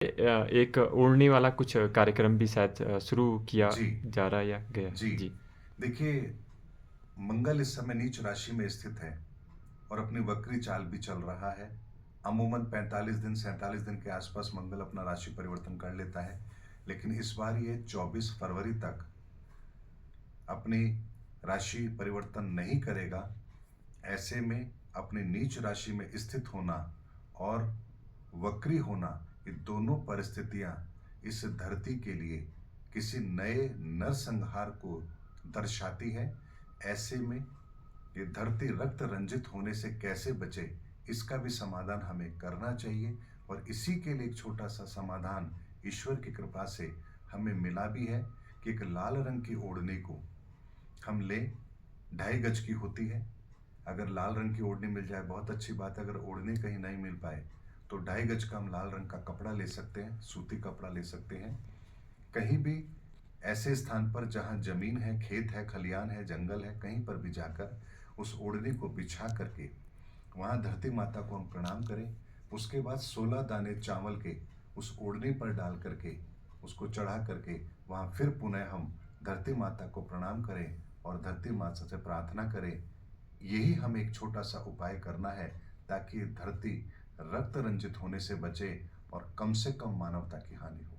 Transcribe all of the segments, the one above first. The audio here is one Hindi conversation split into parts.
एक ओढ़नी वाला कुछ कार्यक्रम भी शायद शुरू किया जी, जा रहा है या गया है? जी। जी। देखिए, मंगल इस समय नीच राशि में स्थित है और अपनी वक्री चाल भी चल रहा है। अमूमन 45 दिन, 47 दिन के आसपास मंगल अपना राशि परिवर्तन कर लेता है। लेकिन इस बार ये 24 फरवरी तक अपनी राशि परिवर्तन नहीं करेगा। ऐसे में अपनी नीच राशि में स्थित होना और वक्री होना, ये दोनों परिस्थितियां इस धरती के लिए किसी नए नरसंहार को दर्शाती है। ऐसे में ये धरती रक्त रंजित होने से कैसे बचे, इसका भी समाधान हमें करना चाहिए। और इसी के लिए एक छोटा सा समाधान ईश्वर की कृपा से हमें मिला भी है कि एक लाल रंग की ओढ़नी को हम लें। 2.5 गज की होती है। अगर लाल रंग की ओढ़नी मिल जाए बहुत अच्छी बात है। अगर ओढ़नी कहीं नहीं मिल पाए तो 2.5 गज का हम लाल रंग का कपड़ा ले सकते हैं, सूती कपड़ा ले सकते हैं। कहीं भी ऐसे स्थान पर जहां जमीन है, खेत है, खलियान है, जंगल है, कहीं पर भी जाकर उस ओढ़नी को बिछा करके वहां धरती माता को हम प्रणाम करें। उसके बाद 16 दाने चावल के उस ओढ़नी पर डाल करके उसको चढ़ा करके वहां फिर पुनः हम धरती माता को प्रणाम करें और धरती माता से प्रार्थना करें। यही हमें एक छोटा सा उपाय करना है ताकि धरती रक्त रंजित होने से बचे और कम से कम मानवता की हानि हो।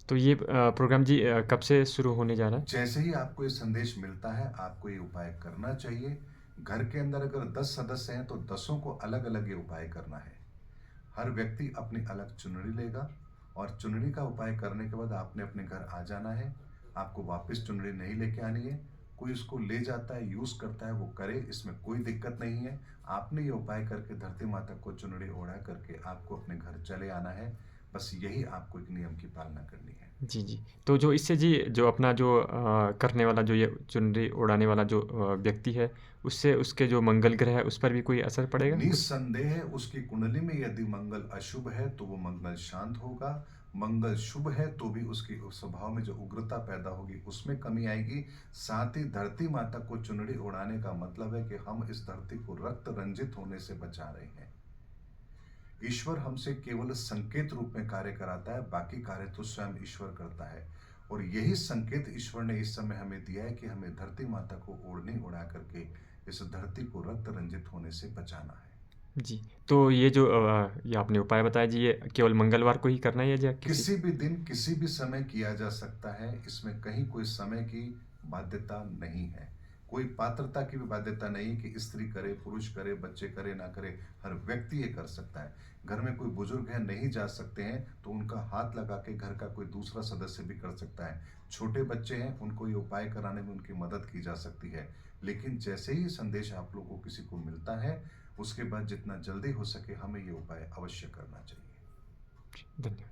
तो ये प्रोग्राम जी कब से शुरू होने जा रहा है? जैसे ही आपको ये संदेश मिलता है, आपको ये उपाय करना चाहिए। घर के अंदर अगर 10 सदस्य हैं तो 10ओं को अलग अलग ये उपाय करना है। हर व्यक्ति अपनी अलग चुनरी लेगा और चुनरी का उपाय करने के बाद आपने अपने घर आ जाना है। आपको वापस चुनरी नहीं लेके आनी है। कोई उसको ले जाता है, यूज करता है, वो करे, इसमें कोई दिक्कत नहीं है। आपने ये उपाय करके धरती माता को चुनरी ओढ़ा करके आपको अपने घर चले आना है। बस यही आपको एक नियम की पालना करनी है। जी, जी। तो जो इससे जी जो अपना जो करने वाला जो ये चुनरी उड़ाने वाला जो व्यक्ति है, उससे उसके जो मंगल ग्रह है, उस पर भी कोई असर पड़ेगा कुछ? निस्संदेह उसकी कुंडली में यदि मंगल अशुभ है तो वो मंगल शांत होगा। मंगल शुभ है तो भी उसकी उस स्वभाव में जो उग्रता पैदा होगी उसमें कमी आएगी। साथ ही धरती माता को चुनरी उड़ाने का मतलब है कि हम इस धरती को रक्त रंजित होने से बचा रहे हैं। ईश्वर हमसे केवल संकेत रूप में कार्य कराता है, बाकी कार्य तो स्वयं ईश्वर करता है। और यही संकेत ईश्वर ने इस समय हमें दिया है कि हमें धरती माता को ओढ़नी उड़ा करके इस धरती को रक्त रंजित होने से बचाना है। जी। तो ये जो ये आपने उपाय बताया जी, ये केवल मंगलवार को ही करना है या किसी किसी भी दिन किसी भी समय किया जा सकता है। इसमें कहीं कोई समय की बाध्यता नहीं है। कोई पात्रता की भी बाध्यता नहीं कि स्त्री करे, पुरुष करे, बच्चे करे, ना करे। हर व्यक्ति ये कर सकता है। घर में कोई बुजुर्ग है, नहीं जा सकते हैं, तो उनका हाथ लगा के घर का कोई दूसरा सदस्य भी कर सकता है। छोटे बच्चे हैं, उनको ये उपाय कराने में उनकी मदद की जा सकती है। लेकिन जैसे ही संदेश आप लोगों को किसी को मिलता है, उसके बाद जितना जल्दी हो सके हमें ये उपाय अवश्य करना चाहिए। धन्यवाद।